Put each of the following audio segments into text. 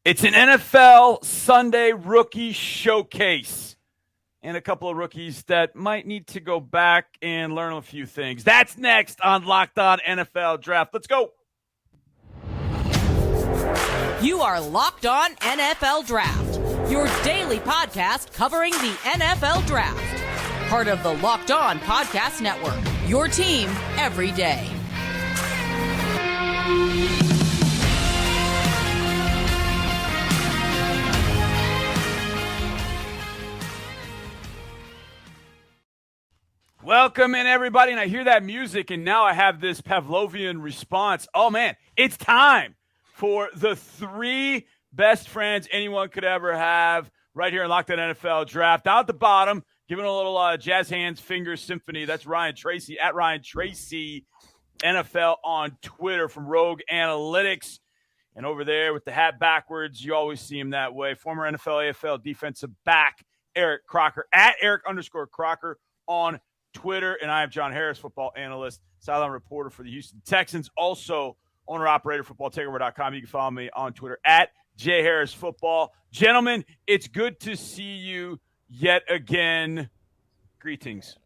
It's an NFL Sunday rookie showcase and a couple of rookies that might need to go back and learn a few things. That's next on Locked On NFL Draft. Let's go. You are Locked On NFL Draft, your daily podcast covering the NFL Draft. Part of the Locked On Podcast Network, your team every day. Welcome in, everybody. And I hear that music, and now I have this Pavlovian response. Oh, man, it's time for the three best friends anyone could ever have right here in Locked On NFL Draft. Down at the bottom, giving a little jazz hands, fingers symphony. That's Ryan Tracy, at Ryan Tracy NFL on Twitter from Rogue Analytics. And over there with the hat backwards, you always see him that way. Former NFL, AFL defensive back, Eric Crocker, at Eric_Crocker on Twitter. And I am John Harris, football analyst, sideline reporter for the Houston Texans, also owner-operator, footballtakeover.com. You can follow me on Twitter at jharrisfootball. Gentlemen, it's good to see you yet again. Greetings.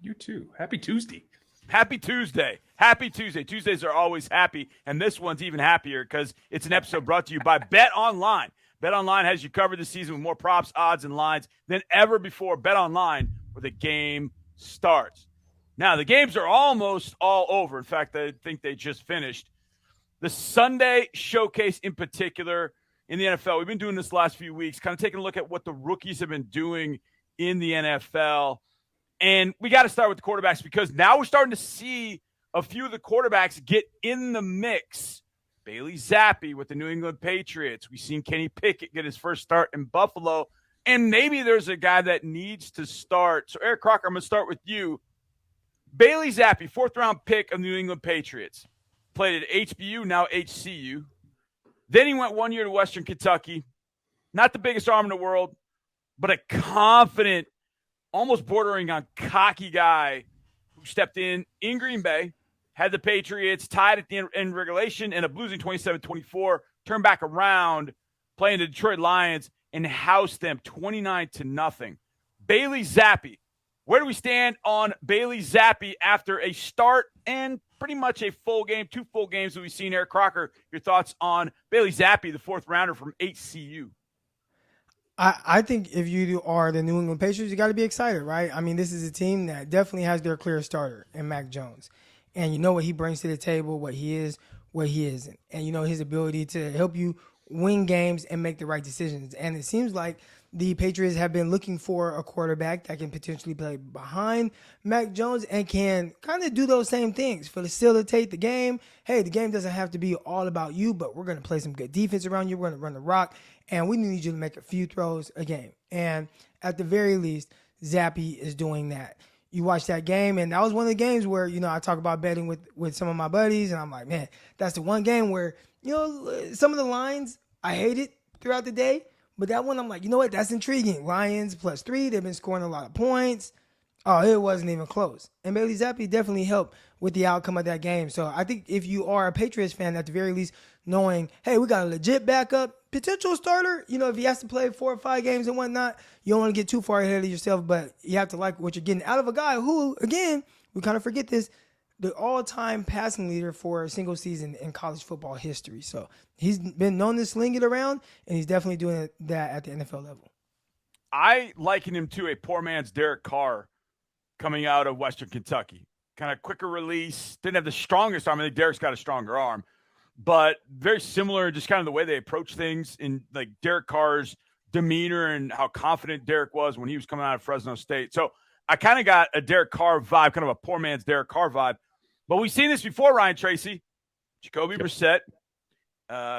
You too. Happy Tuesday. Happy Tuesday. Happy Tuesday. Tuesdays are always happy, and this one's even happier because it's an episode brought to you by BetOnline. BetOnline has you covered this season with more props, odds, and lines than ever before. BetOnline, where the game starts. Now, the games are almost all over. In fact, I think they just finished. The Sunday showcase in particular in the NFL, we've been doing this the last few weeks, kind of taking a look at what the rookies have been doing in the NFL. And we got to start with the quarterbacks because now we're starting to see a few of the quarterbacks get in the mix. Bailey Zappe with the New England Patriots. We've seen Kenny Pickett get his first start in Buffalo. And maybe there's a guy that needs to start. So, Eric Crocker, I'm going to start with you. Bailey Zappe, fourth-round pick of the New England Patriots. Played at HBU, now HCU. Then he went 1 year to Western Kentucky. Not the biggest arm in the world, but a confident, almost bordering on cocky guy who stepped in Green Bay, had the Patriots tied at the end regulation, and a losing 27-24, turned back around, playing the Detroit Lions, and housed them 29-0. Bailey Zappe. Where do we stand on Bailey Zappe after a start and pretty much a full game, two full games that we've seen? Eric Crocker, your thoughts on Bailey Zappe, the fourth rounder from HCU? I think if you are the New England Patriots, you got to be excited, right? I mean, this is a team that definitely has their clear starter in Mac Jones. And you know what he brings to the table, what he is, what he isn't. And you know his ability to help you win games and make the right decisions. And it seems like the Patriots have been looking for a quarterback that can potentially play behind Mac Jones and can kind of do those same things, facilitate the game. Hey, the game doesn't have to be all about you, but we're going to play some good defense around you. We're going to run the rock, and we need you to make a few throws a game. And at the very least, Zappe is doing that. You watch that game, and that was one of the games where, you know, I talk about betting with some of my buddies, and I'm like, man, that's the one game where, you know, some of the lines I hated throughout the day, but that one I'm like, you know what, that's intriguing. Lions +3, they've been scoring a lot of points. Oh, it wasn't even close. And Bailey Zappe definitely helped with the outcome of that game. So I think if you are a Patriots fan, at the very least, knowing, hey, we got a legit backup, potential starter, you know, if he has to play 4 or 5 games and whatnot, you don't want to get too far ahead of yourself, but you have to like what you're getting out of a guy who, again, we kind of forget this, the all-time passing leader for a single season in college football history. So he's been known to sling it around, and he's definitely doing that at the NFL level. I liken him to a poor man's Derek Carr coming out of Western Kentucky. Kind of quicker release. Didn't have the strongest arm. I think Derek's got a stronger arm. But very similar, just kind of the way they approach things in like Derek Carr's demeanor and how confident Derek was when he was coming out of Fresno State. So I kind of got a Derek Carr vibe, kind of a poor man's Derek Carr vibe. But we've seen this before, Ryan Tracy. Jacoby Brissett,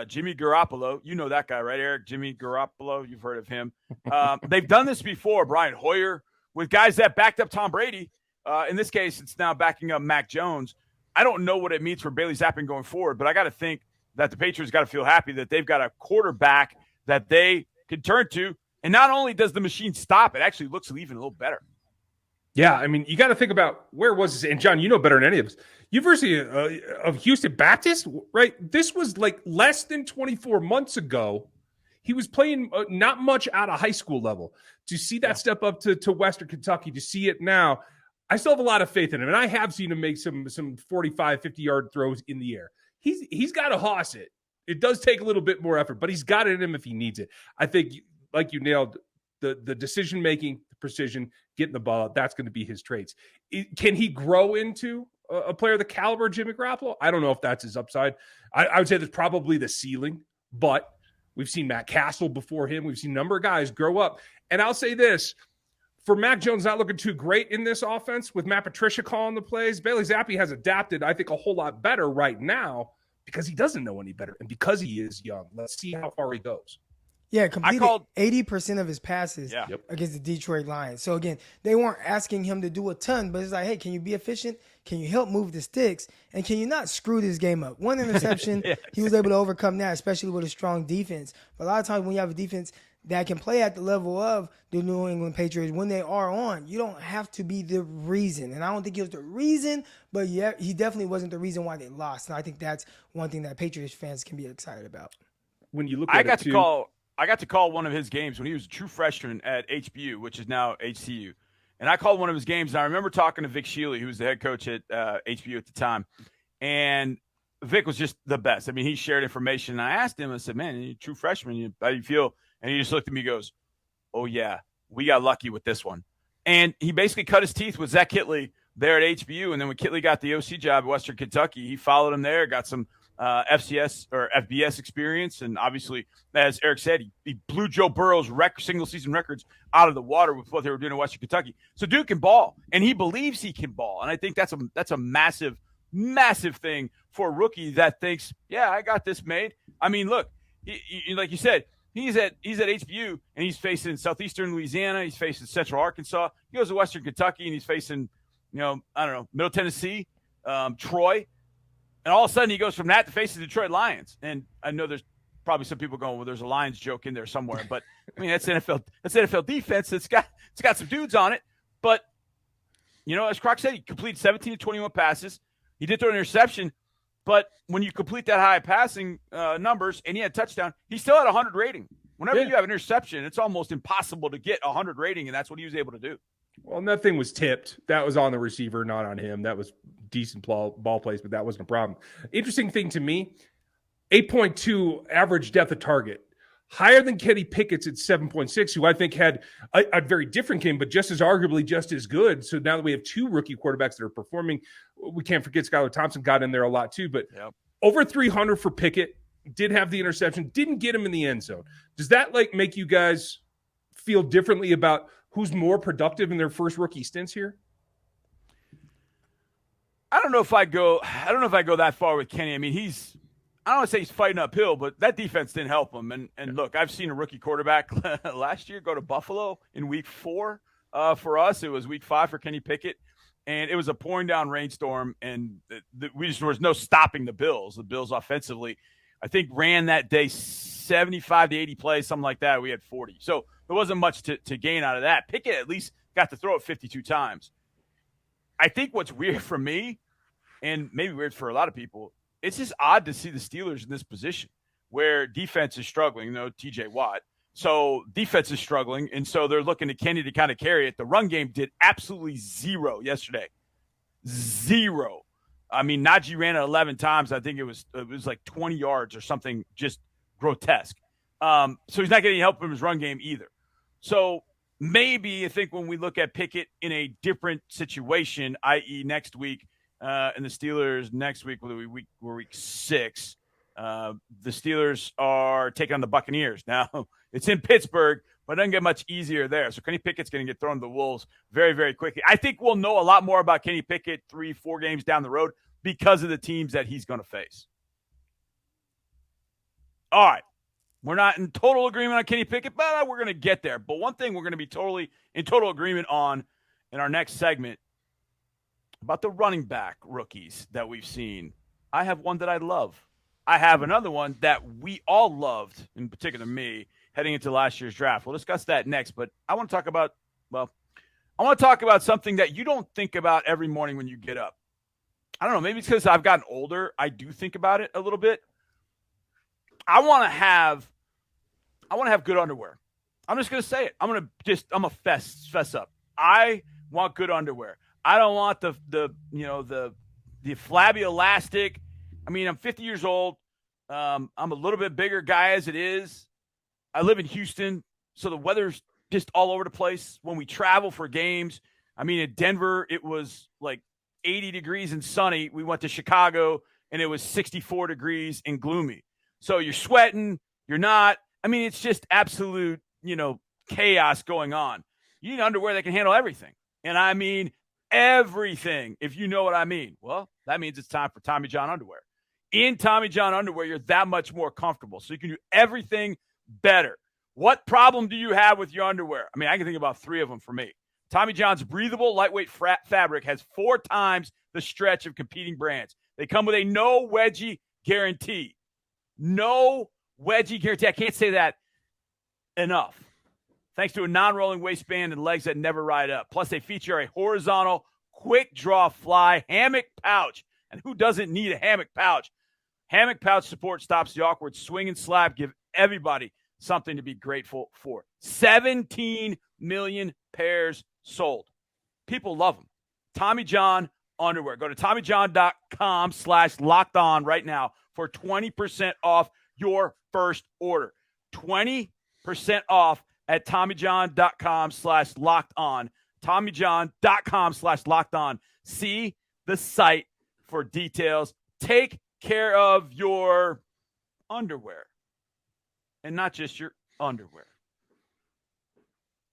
Jimmy Garoppolo. You know that guy, right, Eric? Jimmy Garoppolo. You've heard of him. They've done this before. Brian Hoyer with guys that backed up Tom Brady. In this case, it's now backing up Mac Jones. I don't know what it means for Bailey Zappe going forward, but I got to think that the Patriots got to feel happy that they've got a quarterback that they can turn to. And not only does the machine stop, it actually looks even a little better. Yeah, I mean, you got to think about where was this? And John, you know better than any of us. University of Houston Baptist, right? This was like less than 24 months ago. he was playing not much out of high school level. To see that step up to Western Kentucky, to see it now, I still have a lot of faith in him. And I have seen him make some 45, 50-yard throws in the air. He's got to hoss it. It does take a little bit more effort, but he's got it in him if he needs it. I think, like you nailed, the decision-making, the precision, getting the ball out, that's going to be his traits. Can he grow into a player of the caliber of Jimmy Garoppolo? I don't know if that's his upside. I would say that's probably the ceiling, but we've seen Matt Castle before him. We've seen a number of guys grow up. And I'll say this, for Mac Jones not looking too great in this offense with Matt Patricia calling the plays, Bailey Zappe has adapted, I think, a whole lot better right now because he doesn't know any better and because he is young. Let's see how far he goes. Yeah, completed 80% of his passes against the Detroit Lions. So, again, they weren't asking him to do a ton, but it's like, hey, can you be efficient? Can you help move the sticks? And can you not screw this game up? One interception, he was able to overcome that, especially with a strong defense. But a lot of times when you have a defense that can play at the level of the New England Patriots, when they are on, you don't have to be the reason. And I don't think he was the reason, but he definitely wasn't the reason why they lost. And I think that's one thing that Patriots fans can be excited about. When you look at I got to call one of his games when he was a true freshman at HBU, which is now HCU. And I called one of his games, and I remember talking to Vic Shealy, who was the head coach at HBU at the time. And Vic was just the best. I mean, he shared information. And I asked him, I said, man, you're a true freshman. How do you feel? And he just looked at me and goes, oh, yeah, we got lucky with this one. And he basically cut his teeth with Zach Kitley there at HBU. And then when Kitley got the OC job at Western Kentucky, he followed him there, got some FCS or FBS experience. And obviously, as Eric said, he blew Joe Burrow's single-season records out of the water with what they were doing in Western Kentucky. So Duke can ball, and he believes he can ball. And I think that's a massive, massive thing for a rookie that thinks, yeah, I got this made. I mean, look, he, like you said, he's at HBU, and he's facing southeastern Louisiana. He's facing central Arkansas. He goes to Western Kentucky, and he's facing, Middle Tennessee, Troy. And all of a sudden, he goes from that to face the Detroit Lions. And I know there's probably some people going, well, there's a Lions joke in there somewhere. But, I mean, that's NFL defense. It's got some dudes on it. But, as Crocker said, he completed 17 to 21 passes. He did throw an interception. But when you complete that high passing numbers and he had a touchdown, he still had a 100 rating. Whenever you have an interception, it's almost impossible to get a 100 rating, and that's what he was able to do. Well, and that thing was tipped. That was on the receiver, not on him. That was decent ball placement. That wasn't a problem. Interesting thing to me, 8.2 average depth of target. Higher than Kenny Pickett's at 7.6, who I think had a very different game, but arguably just as good. So now that we have two rookie quarterbacks that are performing, we can't forget Skylar Thompson got in there a lot too. But over 300 for Pickett, did have the interception, didn't get him in the end zone. Does that make you guys feel differently about who's more productive in their first rookie stints here? I don't know if I go that far with Kenny. I mean, I don't want to say he's fighting uphill, but that defense didn't help him. And look, I've seen a rookie quarterback last year go to Buffalo in week 4 for us. It was week 5 for Kenny Pickett. And it was a pouring down rainstorm, and there was no stopping the Bills. The Bills offensively, I think, ran that day 75 to 80 plays, something like that. We had 40. So there wasn't much to gain out of that. Pickett at least got to throw it 52 times. I think what's weird for me, and maybe weird for a lot of people, it's just odd to see the Steelers in this position where defense is struggling, TJ Watt. So defense is struggling, and so they're looking to Kenny to kind of carry it. The run game did absolutely zero yesterday. Zero. I mean, Najee ran it 11 times. I think it was like 20 yards or something just grotesque. So he's not getting help from his run game either. So maybe I think when we look at Pickett in a different situation, i.e. next week, and the Steelers next week, we're week 6, the Steelers are taking on the Buccaneers. Now, it's in Pittsburgh, but it doesn't get much easier there. So Kenny Pickett's going to get thrown to the Wolves very, very quickly. I think we'll know a lot more about Kenny Pickett 3-4 games down the road because of the teams that he's going to face. All right. We're not in total agreement on Kenny Pickett, but we're going to get there. But one thing we're going to be totally in total agreement on in our next segment about the running back rookies that we've seen. I have one that I love. I have another one that we all loved, in particular me, heading into last year's draft. We'll discuss that next, but I want to talk about something that you don't think about every morning when you get up. I don't know, maybe it's because I've gotten older. I do think about it a little bit. I want to have I want to have good underwear. I'm just going to say it. I'm going to fess up. I want good underwear. I don't want the flabby elastic. I mean, I'm 50 years old. I'm a little bit bigger guy as it is. I live in Houston, so the weather's just all over the place when we travel for games. I mean, in Denver, it was like 80 degrees and sunny. We went to Chicago, and it was 64 degrees and gloomy. So you're sweating. You're not. I mean, it's just absolute, chaos going on. You need underwear that can handle everything. And I mean everything, if you know what I mean. Well, that means it's time for Tommy John underwear. In Tommy John underwear, you're that much more comfortable. So you can do everything better. What problem do you have with your underwear? I mean, I can think about 3 of them for me. Tommy John's breathable, lightweight fabric has 4 times the stretch of competing brands. They come with a no wedgie guarantee. No wedgie guarantee. I can't say that enough. Thanks to a non-rolling waistband and legs that never ride up. Plus, they feature a horizontal, quick-draw fly hammock pouch. And who doesn't need a hammock pouch? Hammock pouch support stops the awkward swing and slap. Give everybody something to be grateful for. 17 million pairs sold. People love them. Tommy John underwear. Go to TommyJohn.com/lockedon right now for 20% off your first order. 20% off at TommyJohn.com/lockedon. TommyJohn.com/lockedon. See the site for details. Take care of your underwear and not just your underwear.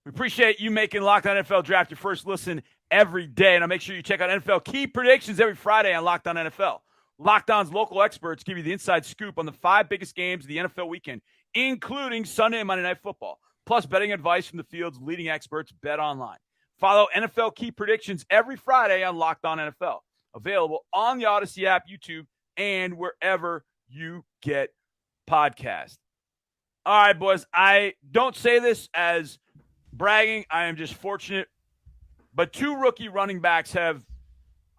We appreciate you making Locked On NFL Draft your first listen every day. And I'll make sure you check out NFL Key Predictions every Friday on Locked On NFL. Locked On's local experts give you the inside scoop on the 5 biggest games of the NFL weekend, including Sunday and Monday Night Football, plus betting advice from the field's leading experts, BetOnline. Follow NFL Key Predictions every Friday on Locked On NFL. Available on the Odyssey app, YouTube, and wherever you get podcasts. All right, boys, I don't say this as bragging. I am just fortunate. But 2 rookie running backs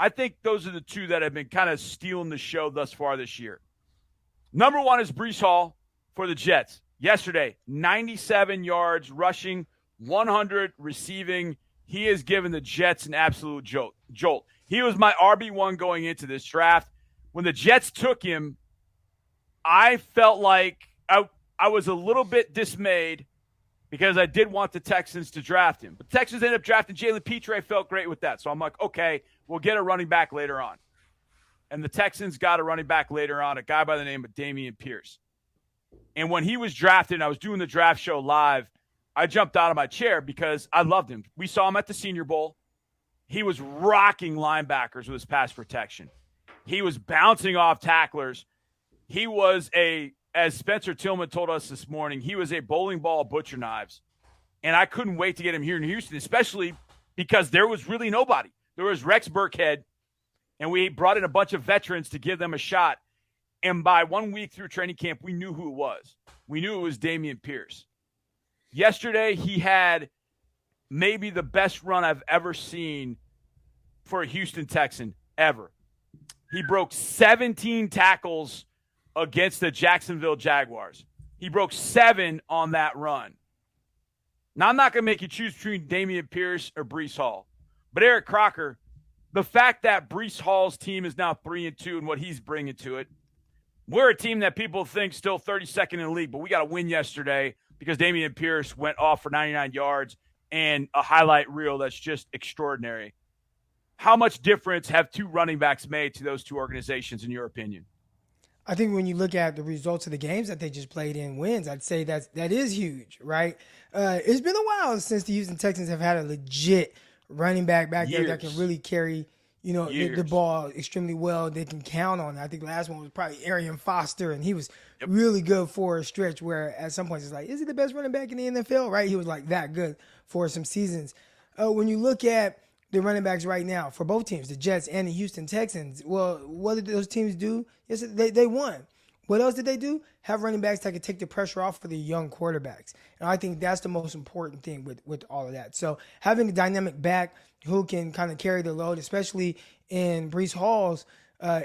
I think those are the 2 that have been kind of stealing the show thus far this year. Number 1 is Breece Hall for the Jets. Yesterday, 97 yards rushing, 100 receiving. He has given the Jets an absolute jolt. He was my RB1 going into this draft. When the Jets took him, I felt like I was a little bit dismayed because I did want the Texans to draft him. But the Texans ended up drafting Jalen Petre. I felt great with that. So I'm like, okay, we'll get a running back later on. And the Texans got a running back later on, a guy by the name of Damien Pierce. And when he was drafted, and I was doing the draft show live, I jumped out of my chair because I loved him. We saw him at the Senior Bowl. He was rocking linebackers with his pass protection. He was bouncing off tacklers. He was as Spencer Tillman told us this morning, he was a bowling ball of butcher knives. And I couldn't wait to get him here in Houston, especially because there was really nobody. There was Rex Burkhead, and we brought in a bunch of veterans to give them a shot. And by 1 week through training camp, we knew who it was. We knew it was Damien Pierce. Yesterday, he had maybe the best run I've ever seen for a Houston Texan ever. He broke 17 tackles against the Jacksonville Jaguars. He broke 7 on that run. Now, I'm not going to make you choose between Damien Pierce or Breece Hall. But Eric Crocker, the fact that Breece Hall's team is now 3-2 and what he's bringing to it, we're a team that people think still 32nd in the league, but we got a win yesterday because Damien Pierce went off for 99 yards and a highlight reel that's just extraordinary. How much difference have 2 running backs made to those 2 organizations, in your opinion? I think when you look at the results of the games that they just played in wins, I'd say that is huge, right? It's been a while since the Houston Texans have had a legit running back there that can really carry, the ball extremely well. They can count on it. I think the last one was probably Arian Foster, and he was really good for a stretch where at some points it's like, is he the best running back in the NFL, right? He was like that good for some seasons. When you look at the running backs right now for both teams, the Jets and the Houston Texans, well, what did those teams do? Yes, they won. What else did they do? Have running backs that could take the pressure off for the young quarterbacks. And I think that's the most important thing with all of that. So having a dynamic back who can kind of carry the load, especially in Breece Hall's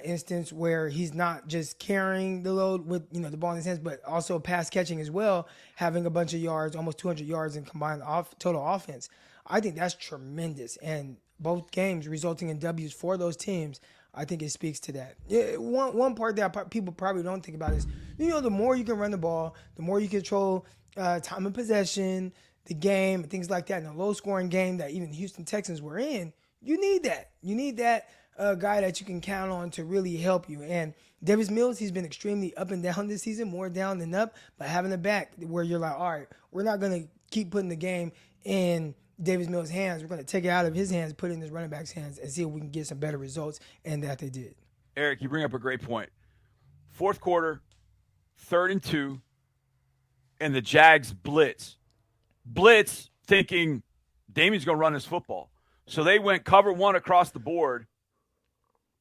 instance where he's not just carrying the load with the ball in his hands, but also pass catching as well, having a bunch of yards, almost 200 yards in combined total offense. I think that's tremendous, and both games resulting in W's for those teams. I think it speaks to that. Yeah, one part that people probably don't think about is, the more you can run the ball, the more you control time of possession, the game, and things like that. In a low-scoring game that even Houston Texans were in, you need that. You need that guy that you can count on to really help you. And Davis Mills, he's been extremely up and down this season, more down than up, but having a back where you're like, all right, we're not going to keep putting the game in Davis Mills' hands. We're going to take it out of his hands, put it in his running back's hands, and see if we can get some better results, and that they did. Eric, you bring up a great point. Fourth quarter, 3rd and 2, and the Jags blitz. Blitz thinking Damien's going to run his football. So they went cover 1 across the board,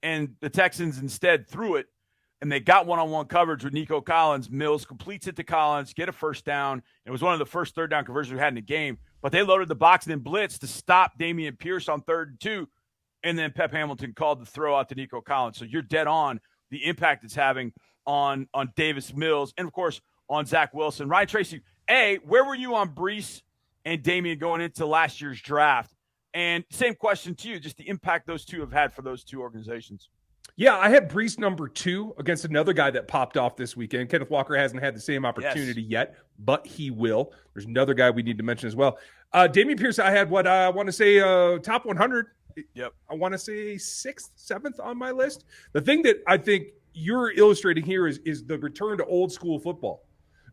and the Texans instead threw it, and they got one-on-one coverage with Nico Collins. Mills completes it to Collins, get a first down. It was one of the first third down conversions we had in the game. But they loaded the box and then blitz to stop Dameon Pierce on 3rd and 2, and then Pep Hamilton called the throw out to Nico Collins. So you're dead on the impact it's having on Davis Mills and, of course, on Zach Wilson. Ryan Tracy, where were you on Breece and Damien going into last year's draft? And same question to you, just the impact those two have had for those two organizations. Yeah, I had Breece number 2 against another guy that popped off this weekend. Kenneth Walker hasn't had the same opportunity yet, but he will. There's another guy we need to mention as well. Dameon Pierce, I had what I want to say top 100. Yep. I want to say 6th, 7th on my list. The thing that I think you're illustrating here is the return to old school football.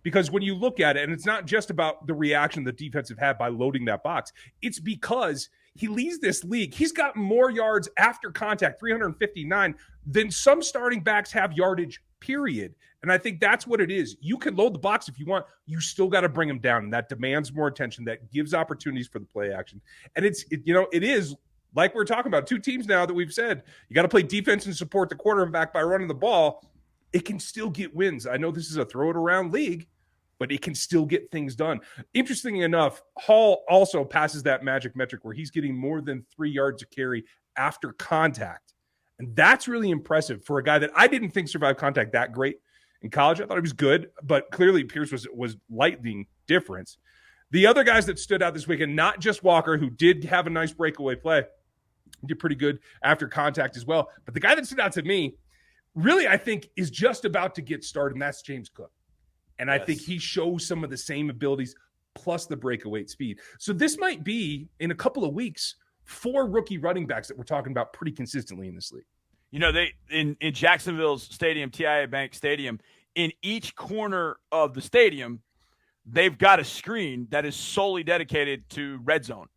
Because when you look at it, and it's not just about the reaction the defense have had by loading that box, it's because he leads this league. He's got more yards after contact, 359, than some starting backs have yardage, period. And I think that's what it is. You can load the box if you want. You still got to bring him down, and that demands more attention. That gives opportunities for the play action. And it is like we're talking about 2 teams now that we've said you got to play defense and support the quarterback by running the ball. It can still get wins. I know this is a throw it around league, but it can still get things done. Interestingly enough, Hall also passes that magic metric where he's getting more than 3 yards a carry after contact. And that's really impressive for a guy that I didn't think survived contact that great in college. I thought he was good, but clearly Pierce was lightning difference. The other guys that stood out this weekend, not just Walker, who did have a nice breakaway play, did pretty good after contact as well. But the guy that stood out to me, really, I think, is just about to get started, and that's James Cook. And I think he shows some of the same abilities plus the breakaway speed. So this might be, in a couple of weeks, 4 rookie running backs that we're talking about pretty consistently in this league. They in Jacksonville's stadium, TIAA Bank Stadium, in each corner of the stadium, they've got a screen that is solely dedicated to red zone.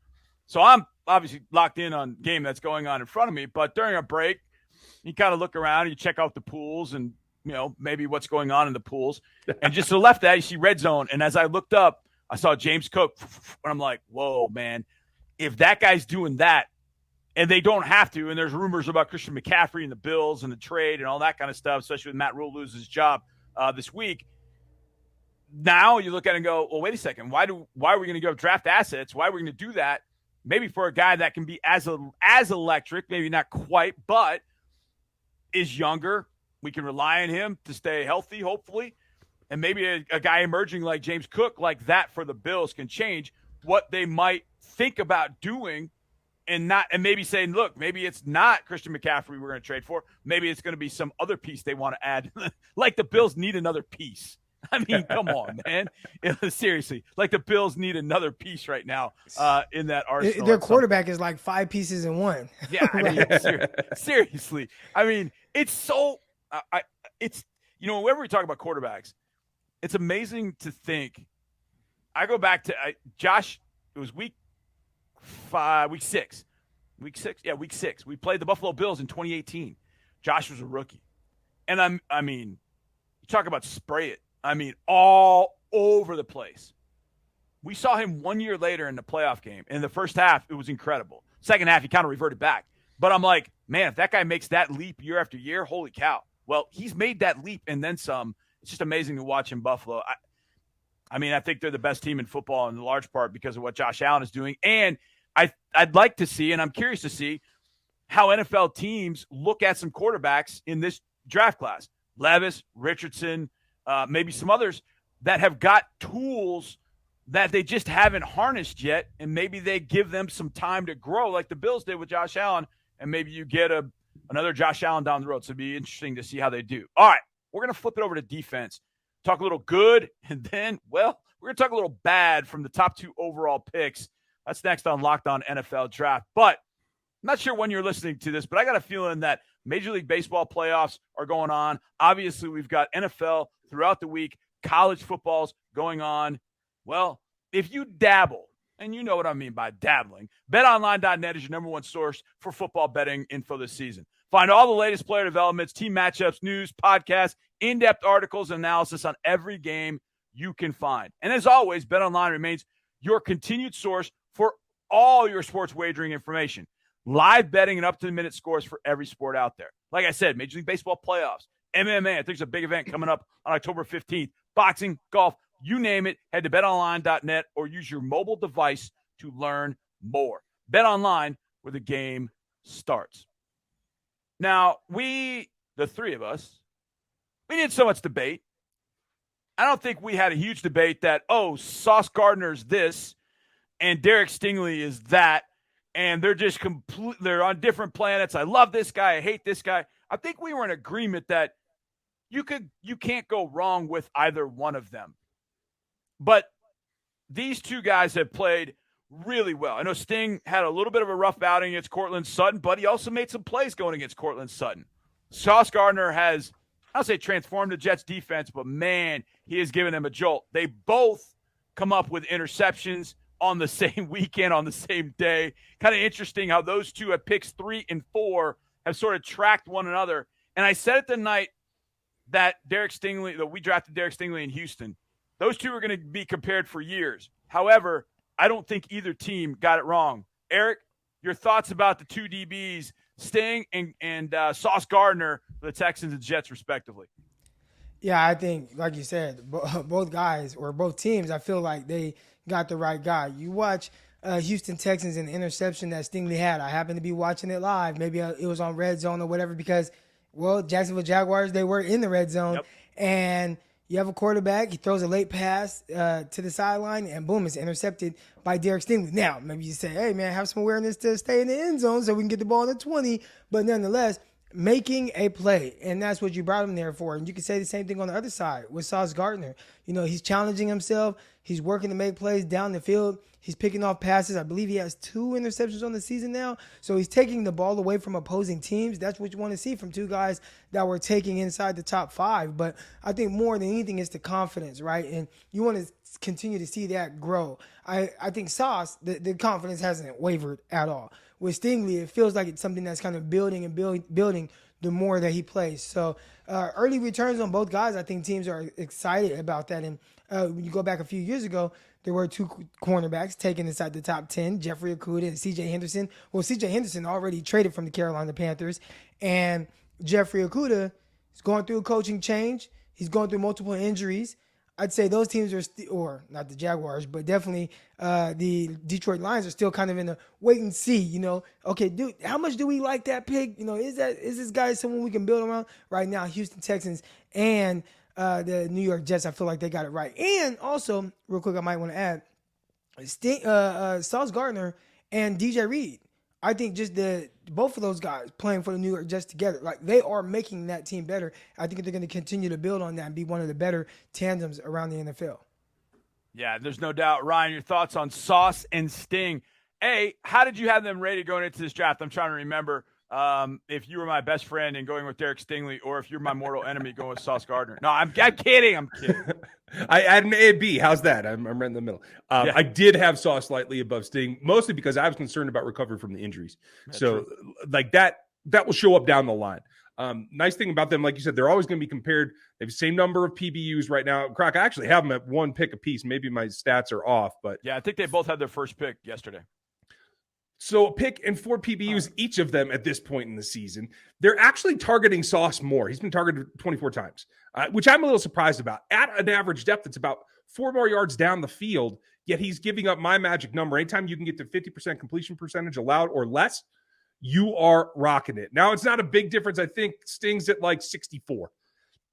So I'm obviously locked in on game that's going on in front of me, but during a break, you kind of look around and you check out the pools and maybe what's going on in the pools. And just to the left of that, you see red zone. And as I looked up, I saw James Cook. And I'm like, whoa, man. If that guy's doing that, and they don't have to, and there's rumors about Christian McCaffrey and the Bills and the trade and all that kind of stuff, especially with Matt Rule loses his job this week. Now you look at it and go, well, wait a second. Why are we going to go draft assets? Why are we going to do that? Maybe for a guy that can be as electric, maybe not quite, but is younger. We can rely on him to stay healthy, hopefully. And maybe a guy emerging like James Cook like that for the Bills can change what they might think about doing and maybe saying, look, maybe it's not Christian McCaffrey we're going to trade for. Maybe it's going to be some other piece they want to add. Like the Bills need another piece. I mean, come on, man. Seriously, like the Bills need another piece right now in that arsenal. Their quarterback is like 5 pieces in one. Yeah, I mean, seriously. I mean, it's so whenever we talk about quarterbacks, it's amazing to think. I go back to Josh. It was week 6. Yeah, week 6. We played the Buffalo Bills in 2018. Josh was a rookie, and I mean, you talk about spray it. I mean, all over the place. We saw him 1 year later in the playoff game. In the first half, it was incredible. Second half, he kind of reverted back. But I'm like, man, if that guy makes that leap year after year, holy cow. Well, he's made that leap and then some. It's just amazing to watch in Buffalo. I mean, I think they're the best team in football in large part because of what Josh Allen is doing. And I'd like to see, and I'm curious to see, how NFL teams look at some quarterbacks in this draft class. Levis, Richardson, maybe some others that have got tools that they just haven't harnessed yet, and maybe they give them some time to grow like the Bills did with Josh Allen, and maybe you get another Josh Allen down the road. So it'd be interesting to see how they do. All right, we're going to flip it over to defense, talk a little good, and then, well, we're going to talk a little bad from the top 2 overall picks. That's next on Locked On NFL Draft. But I'm not sure when you're listening to this, but I got a feeling that Major League Baseball playoffs are going on. Obviously, we've got NFL throughout the week. College football's going on. Well, if you dabble, and you know what I mean by dabbling, betonline.net is your number one source for football betting info this season. Find all the latest player developments, team matchups, news, podcasts, in-depth articles, and analysis on every game you can find. And as always, BetOnline remains your continued source for all your sports wagering information. Live betting and up-to-the-minute scores for every sport out there. Like I said, Major League Baseball playoffs, MMA. I think there's a big event coming up on October 15th. Boxing, golf, you name it. Head to betonline.net or use your mobile device to learn more. BetOnline, where the game starts. Now, the three of us, we didn't so much debate. I don't think we had a huge debate that, Sauce Gardner's this and Derek Stingley is that, and they're just they're on different planets. I love this guy. I hate this guy. I think we were in agreement that you can't go wrong with either one of them. But these two guys have played really well. I know Sting had a little bit of a rough outing against Cortland Sutton, but he also made some plays going against Cortland Sutton. Sauce Gardner has, I'll say, transformed the Jets defense, but man, he has given them a jolt. They both come up with interceptions on the same weekend, on the same day. Kind of interesting how those two at picks 3 and 4 have sort of tracked one another. And I said it the night that we drafted Derek Stingley in Houston. Those two are going to be compared for years. However, I don't think either team got it wrong. Eric, your thoughts about the two DBs, Sting and Sauce Gardner, for the Texans and Jets, respectively? Yeah, I think, like you said, both guys or both teams, I feel like they got the right guy. You watch Houston Texans and the interception that Stingley had. I happened to be watching it live. Maybe it was on Red Zone or whatever because, Jacksonville Jaguars, they were in the red zone. Yep. And you have a quarterback, he throws a late pass to the sideline, and boom, it's intercepted by Derek Stingley. Now, maybe you say, hey, man, have some awareness to stay in the end zone so we can get the ball in the 20. But nonetheless, making a play, and that's what you brought him there for. And you can say the same thing on the other side with Sauce Gardner. He's challenging himself. He's working to make plays down the field. He's picking off passes. I believe he has 2 interceptions on the season now. So he's taking the ball away from opposing teams. That's what you want to see from two guys that were taking inside the top 5. But I think more than anything, it's the confidence, right? And you want to continue to see that grow. I think Sauce, the confidence hasn't wavered at all. With Stingley, it feels like it's something that's kind of building and building the more that he plays. So early returns on both guys, I think teams are excited about that. And when you go back a few years ago, there were 2 cornerbacks taken inside the top 10, Jeffrey Okudah and C.J. Henderson. Well, C.J. Henderson already traded from the Carolina Panthers, and Jeffrey Okudah is going through a coaching change. He's going through multiple injuries. I'd say those teams are or not the Jaguars, but definitely the Detroit Lions are still kind of in a wait and see, Okay, dude, how much do we like that pick? Is this guy someone we can build around? Right now, Houston Texans and the New York Jets, I feel like they got it right. And also, real quick, I might want to add, Sauce Gardner and DJ Reed. I think just both of those guys playing for the New York Jets together, like they are making that team better. I think they're going to continue to build on that and be one of the better tandems around the NFL. Yeah, there's no doubt. Ryan, your thoughts on Sauce and Sting? How did you have them rated going into this draft? I'm trying to remember if you were my best friend and going with Derek Stingley, or if you're my mortal enemy going with Sauce Gardner. No, I'm kidding. I had an A and B. How's that? I'm right in the middle. I did have Sauce slightly above Sting, mostly because I was concerned about recovery from the injuries. That's true. Like that will show up down the line. Nice thing about them, like you said, they're always going to be compared. They have the same number of PBUs right now. Croc, I actually have them at 1 pick apiece. Maybe my stats are off, but yeah, I think they both had their first pick yesterday. So a pick and 4 PBUs, each of them at this point in the season. They're actually targeting Sauce more. He's been targeted 24 times, which I'm a little surprised about. At an average depth, it's about 4 more yards down the field, yet he's giving up my magic number. Anytime you can get to 50% completion percentage allowed or less, you are rocking it. Now, it's not a big difference. I think Sting's at like 64.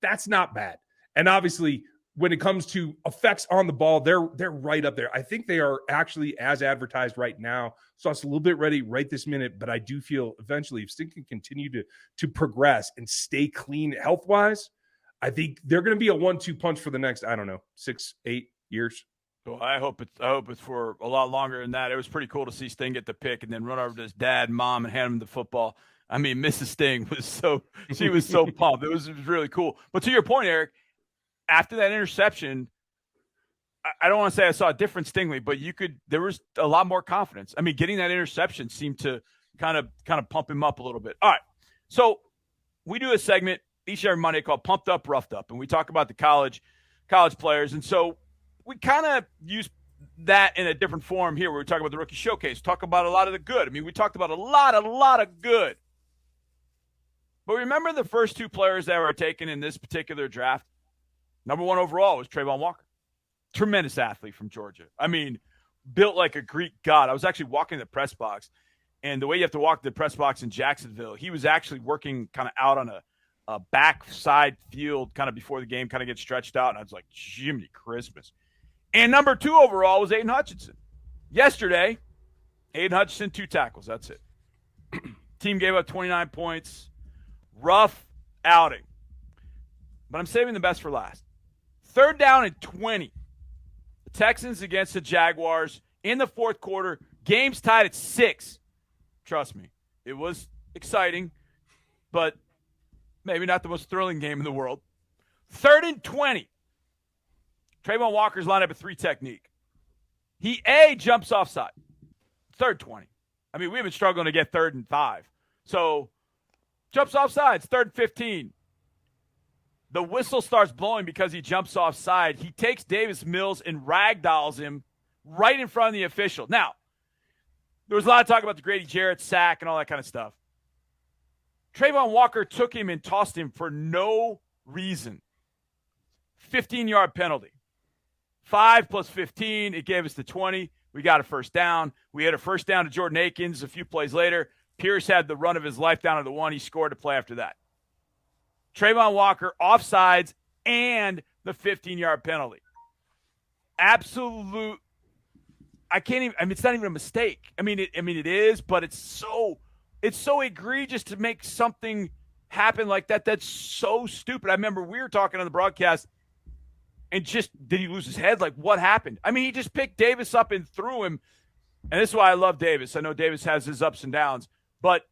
That's not bad. And obviously, when it comes to effects on the ball, they're right up there. I think they are actually as advertised right now. So it's a little bit ready right this minute, but I do feel eventually if Sting can continue to progress and stay clean health-wise, I think they're going to be a 1-2 punch for the next, 6-8 years. Well, I hope it's for a lot longer than that. It was pretty cool to see Sting get the pick and then run over to his dad and mom and hand him the football. I mean, Mrs. Sting was so pumped. It was really cool. But to your point, Eric, after that interception, I don't want to say I saw a different Stingley, but there was a lot more confidence. I mean, getting that interception seemed to kind of pump him up a little bit. All right. So we do a segment each and every Monday called Pumped Up, Roughed Up, and we talk about the college players. And so we kind of use that in a different form here where we talk about the rookie showcase, talk about a lot of the good. I mean, we talked about a lot of good. But remember the first two players that were taken in this particular draft? Number 1 overall was Trayvon Walker. Tremendous athlete from Georgia. I mean, built like a Greek god. I was actually walking the press box, and the way you have to walk the press box in Jacksonville, he was actually working kind of out on a backside field kind of before the game kind of gets stretched out, and I was like, Jiminy Christmas. And number 2 overall was Aiden Hutchinson. Yesterday, Aiden Hutchinson, 2 tackles. That's it. Team gave up 29 points. Rough outing. But I'm saving the best for last. 3rd down and 20. The Texans against the Jaguars in the 4th quarter. Game's tied at 6. Trust me, it was exciting, but maybe not the most thrilling game in the world. 3rd and 20. Trayvon Walker's lined up a 3 technique. He, jumps offside. 3rd 20. I mean, we've been struggling to get 3rd and 5. So, jumps offside. 3rd 15. The whistle starts blowing because he jumps offside. He takes Davis Mills and ragdolls him right in front of the official. Now, there was a lot of talk about the Grady Jarrett sack and all that kind of stuff. Trayvon Walker took him and tossed him for no reason. 15-yard penalty. 5 plus 15, it gave us the 20. We got a first down. We had a first down to Jordan Akins a few plays later. Pierce had the run of his life down to the 1. He scored a play after that. Trayvon Walker, offsides, and the 15-yard penalty. Absolute. I can't even. I mean, it's not even a mistake. I mean, it is, but it's so egregious to make something happen like that. That's so stupid. I remember we were talking on the broadcast, and just did he lose his head? Like, what happened? I mean, he just picked Davis up and threw him, and this is why I love Davis. I know Davis has his ups and downs, but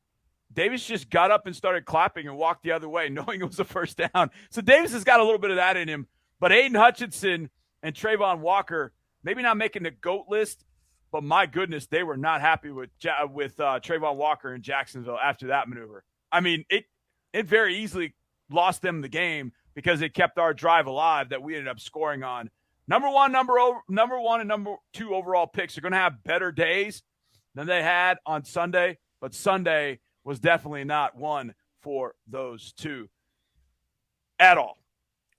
Davis just got up and started clapping and walked the other way, knowing it was a first down. So Davis has got a little bit of that in him. But Aiden Hutchinson and Trayvon Walker, maybe not making the GOAT list, but my goodness, they were not happy with Trayvon Walker in Jacksonville after that maneuver. I mean, it very easily lost them the game because it kept our drive alive that we ended up scoring on. Number one and number 2 overall picks are going to have better days than they had on Sunday, but Sunday was definitely not one for those two at all.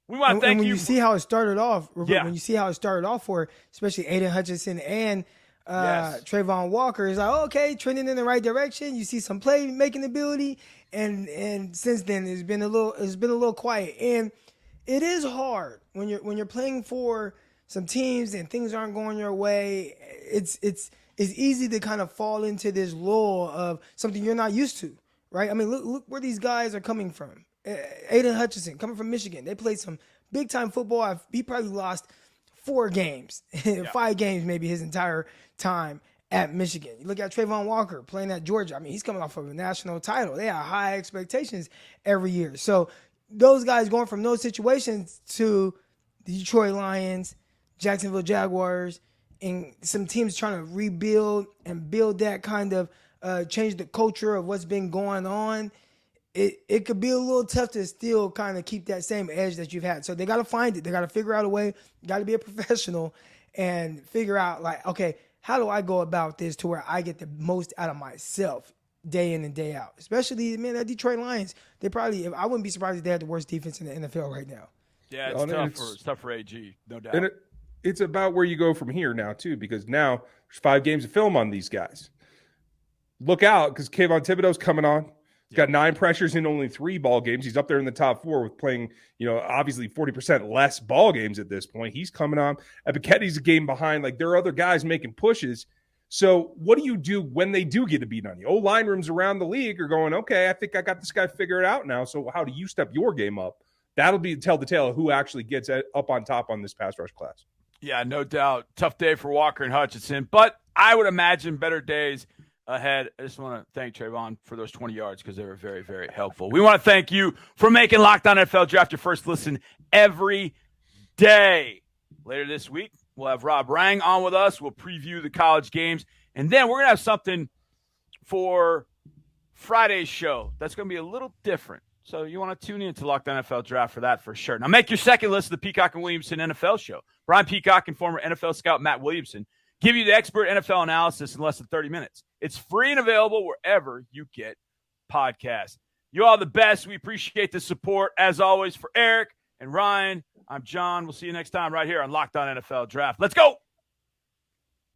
We want to thank you. When you see how it started off, yeah. When you see how it started off for especially Aiden Hutchinson and Trayvon Walker, it's like, okay, trending in the right direction. You see some playmaking ability, and since then it's been a little quiet. And it is hard when you're playing for some teams and things aren't going your way. It's easy to kind of fall into this lull of something you're not used to, right? I mean, look where these guys are coming from. Aiden Hutchinson, coming from Michigan. They played some big-time football. He probably lost 4 games, 5 games maybe his entire time at Michigan. You look at Trayvon Walker playing at Georgia. I mean, he's coming off of a national title. They have high expectations every year. So those guys going from those situations to the Detroit Lions, Jacksonville Jaguars, and some teams trying to rebuild and build that kind of change the culture of what's been going on, it could be a little tough to still kind of keep that same edge that you've had. So they got to find it. They got to figure out a way. Got to be a professional and figure out, like, okay, how do I go about this to where I get the most out of myself day in and day out? Especially, man, that Detroit Lions, I wouldn't be surprised if they had the worst defense in the NFL right now. Yeah, it's tough for AG, no doubt. And it's about where you go from here now, too, because now there's 5 games of film on these guys. look out because Kayvon Thibodeau's coming on. He's got 9 pressures in only 3 ball games. He's up there in the top 4 with playing, obviously 40% less ball games at this point. He's coming on. Picketty's a game behind. Like, there are other guys making pushes. So what do you do when they do get a beat on you? Line rooms around the league are going, okay, I think I got this guy figured out now. So how do you step your game up? That'll tell the tale of who actually gets up on top on this pass rush class. Yeah, no doubt. Tough day for Walker and Hutchinson, but I would imagine better days ahead. I just want to thank Trayvon for those 20 yards because they were very, very helpful. We want to thank you for making Locked On NFL Draft your first listen every day. Later this week, we'll have Rob Rang on with us. We'll preview the college games, and then we're going to have something for Friday's show that's going to be a little different. So you want to tune in to Locked On NFL Draft for that for sure. Now make your second list of the Peacock and Williamson NFL show. Brian Peacock and former NFL scout Matt Williamson give you the expert NFL analysis in less than 30 minutes. It's free and available wherever you get podcasts. You all the best. We appreciate the support. As always, for Eric and Ryan, I'm John. We'll see you next time right here on Locked On NFL Draft. Let's go.